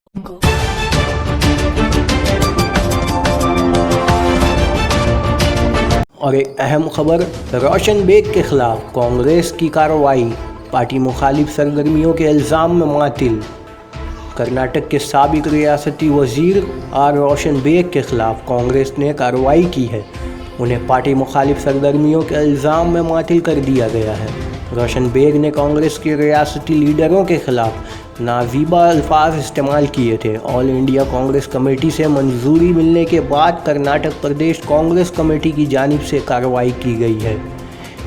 और एक अहम खबर, रोशन बेग के खिलाफ कांग्रेस की कार्रवाई, पार्टी मुखालिफ सरगर्मियों के इल्ज़ाम में मुअत्तल। कर्नाटक के साबिक रियासती वज़ीर आर रोशन बेग के खिलाफ कांग्रेस ने कार्रवाई की है। उन्हें पार्टी मुखालिफ सरगर्मियों के इल्ज़ाम में मुअत्तल कर दिया गया है। रोशन बेग ने कांग्रेस के रियासती लीडरों के खिलाफ नाजीबा अल्फाज इस्तेमाल किए थे। ऑल इंडिया कांग्रेस कमेटी से मंजूरी मिलने के बाद कर्नाटक प्रदेश कांग्रेस कमेटी की जानिब से कार्रवाई की गई है।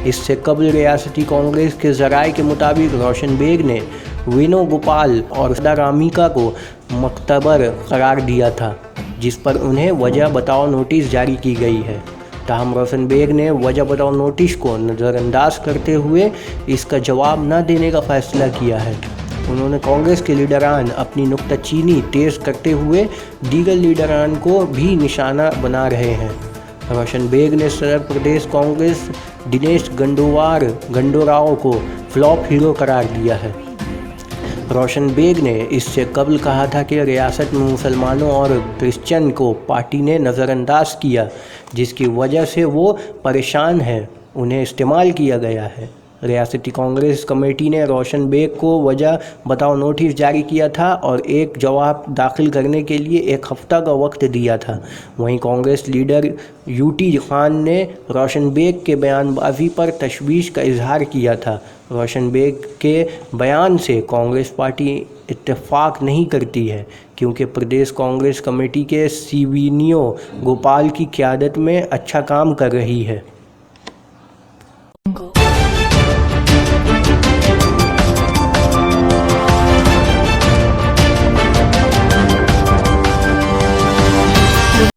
इससे कबल रियासती कांग्रेस के ज़राए के मुताबिक रोशन बेग ने वेणुगोपाल और सिद्धारामिका को मुख्तबर करार दिया था, जिस पर उन्हें वजह बताओ नोटिस जारी की गई है। ताहम रोशन बेग ने वजह बताओ नोटिस को नज़रअंदाज करते हुए इसका जवाब न देने का फ़ैसला किया है। उन्होंने कांग्रेस के लीडरान अपनी नुक्ताचीनी तेज़ करते हुए दीगर लीडरान को भी निशाना बना रहे हैं। रोशन बेग ने सदर प्रदेश कांग्रेस दिनेश गुंडूराव को फ्लॉप हीरो करार दिया है। रोशन बेग ने इससे कबल कहा था कि रियासत में मुसलमानों और क्रिश्चियन को पार्टी ने नज़रअंदाज किया, जिसकी वजह से वो परेशान हैं, उन्हें इस्तेमाल किया गया है। रियासती कांग्रेस कमेटी ने रोशन बेग को वजह बताओ नोटिस जारी किया था और एक जवाब दाखिल करने के लिए 1 हफ्ता का वक्त दिया था। वहीं कांग्रेस लीडर यूटी खान ने रोशन बेग के बयानबाजी पर तशवीश का इजहार किया था। रोशन बेग के बयान से कांग्रेस पार्टी इत्तेफाक नहीं करती है, क्योंकि प्रदेश कांग्रेस कमेटी के सीवीनियो गोपाल की क़यादत में अच्छा काम कर रही है।